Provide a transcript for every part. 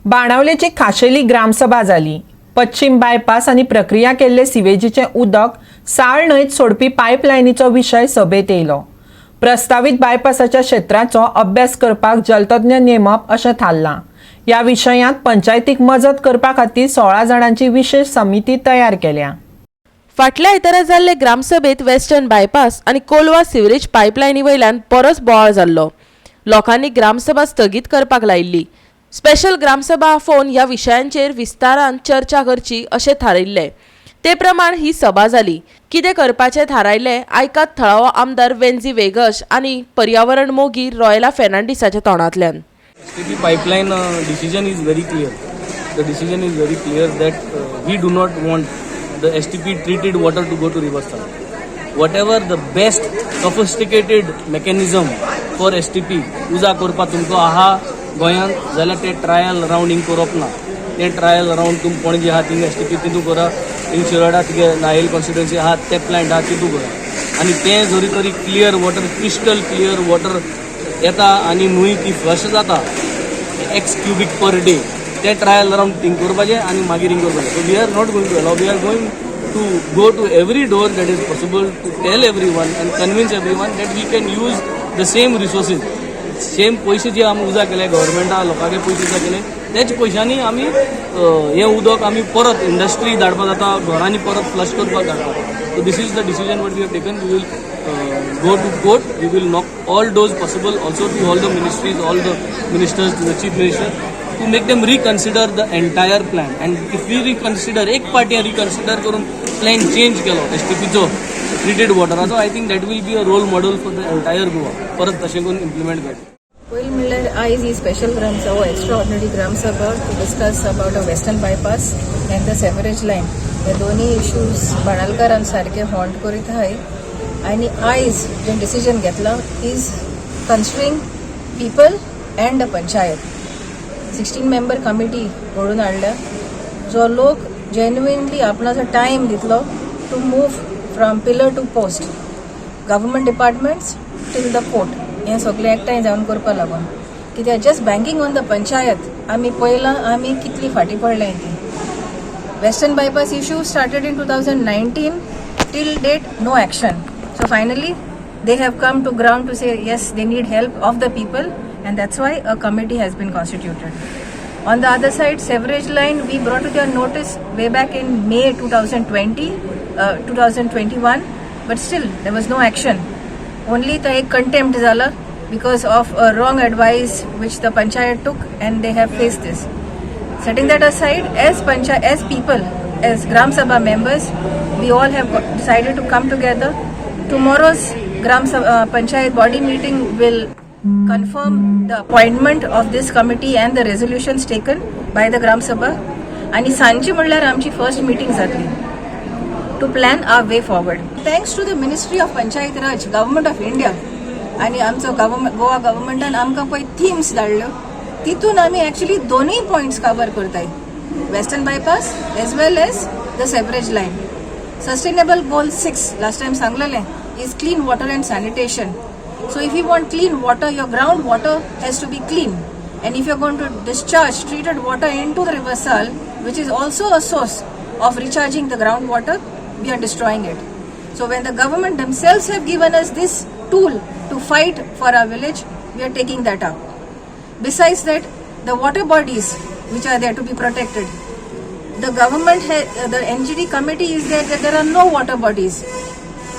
बाणावलेची खाशेली ग्रामसभा जाली। पश्चिम बायपास आणि प्रक्रिया केल्ले सिवेजीचे उदक साळ न्हंयत सोडपी पायपलायनीचो विशय सभेत येयलो। प्रस्तावित बायपासाच्या क्षेत्राचो अभ्यास करपाक जलतज्ञ नेमप अशें थारलां। ह्या विशयांत पंचायतीक मजत करपा खातीर 16 जाणांची विशेष समिती तयार केल्या। फाटल्या आयतारा जाल्ले ग्रामसभेत वेस्टर्न बायपास आणि कोलवा सिवरेज पायपलायनी वयल्यान परस बोवाळ जाल्लो। लोकांनी ग्रामसभा स्थगीत करपाक लायिल्ली। स्पेशल ग्रामसभा आफोवन ह्या विशयांचेर विस्तारान चर्चा करची अशें थारायिल्लें। ते प्रमाण ही सभा जाली। कितें करपाचें थारायलें आयकात थळावो आमदार वेंजी वेगश आणि पर्यावरण मोगी रॉयला फेर्नांडीसाच्या तोंडांतल्यान। STP pipeline decision is very clear. The decision is very clear that we do not want the STP treated water to go to Riverside. Whatever the best sophisticated mechanism for STP उजा करपा तुमको आहा गोंयांत जाल्यार ते trial round करप ना। ते ट्रायल राउंड तुम पणजे आहा थिंग STP तितू करा, थिंग शिरोडा तिगे नायल कॉन्स्टिट्युएन्सी आहा ते प्लांट आहा तितू करा आनी ते जरी तरी clear water crystal clear water येता आनी न्हंय ती फ्लश जाता x cubic per day ते ट्रायल राउंड थिंग करपाचें आनी मागीर हिंग करपाचें। So we are not going to allow, we are going to go to every door that is possible to tell everyone and convince everyone that we can use the same resources. Same पैसे जे आमी उजा केले गव्हर्मेंटा लोकांचे पैसे उजा केले त्याच पैशांनी आमी हे उदक आमी परत इंडस्ट्री धाडपा जाता, घरांनी परत फ्लश करपाक धाडटा। So this is the decision what we have taken. We will go to court, we will knock all doors possible, also to all the ministries, all the ministers, to the chief minister, to make them reconsider the entire plan. And if we reconsider, एक party reconsider करून plan change केलो STP चो treated water, so I think that will be a role model for the entire Goa. परत तशें करून implement करता। पयली म्हणल्यार आयज ही स्पेशल ग्राम सभा, extraordinary gram sabha to discuss about a western bypass and the sewerage line. हे दोन्ही इश्यूज बाणालकारान सारखे हॉन्ट करीत आहाय आणि आयज जे डिसिजन घेतला is considering people and the panchayat. 16 member committee घडून हाडल्या जो लोक जेन्युइनली आपणाचो टायम दितलो to move from pillar to post, government departments till the court, हे सगळे एकठांय जावन करपा लागून। कित्याक just banking on the panchayat आमी पळयलां आमी कितली फाटी पडल्या ती। Western bypass issue started in 2019 till date no action. So finally they have come to ground to say yes, they need help of the people, and that's why a committee has been constituted. On the other side, sewerage line we brought to their notice way back in May 2021, but still there was no action. Only the contempt zala because of a wrong advice which the panchayat took, and they have faced this. Setting that aside, as people, as Gram Sabha members, we all have decided to come together. Tomorrow's Gram Sabha Panchayat body meeting will confirm the appointment of this committee and the resolutions taken by the Gram Sabha. आणि सांची म्हणल्यार आमची first meeting जातली to plan our way forward. Thanks to the Ministry of Panchayat Raj, Government of India, आणि आमचो गोवा गव्हर्मेंटान आमकां पळय themes धाडल्यो तितून आमी एक्चुअली दोनूय पॉइंट्स कवर करताय, western bypass as well as the sewerage line. Sustainable goal 6 last time सांगलेलें is clean water and sanitation. So if you want clean water, your groundwater has to be clean, and if you're going to discharge treated water into the River Sal, which is also a source of recharging the groundwater, we are destroying it. So when the government themselves have given us this tool to fight for our village, we are taking that up. Besides that, the water bodies which are there to be protected, the government the NGD committee is there that there are no water bodies.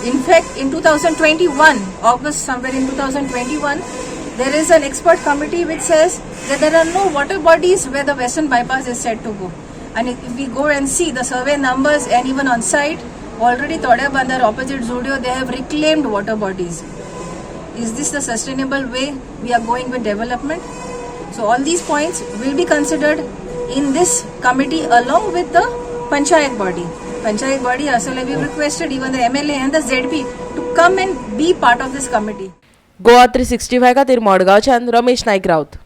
In fact, in 2021, August somewhere in 2021, there is an expert committee which says that there are no water bodies where the western bypass is said to go. And if we go and see the survey numbers and even on site, already Todya Bandar opposite Zudio, they have reclaimed water bodies. Is this the sustainable way we are going with development? So all these points will be considered in this committee along with the Panchayat body. Panchayat body, also we requested even the MLA and the ZP to come and be part of this committee. Goa 365 खातीर मडगांवच्यान रमेश नाईक राउत।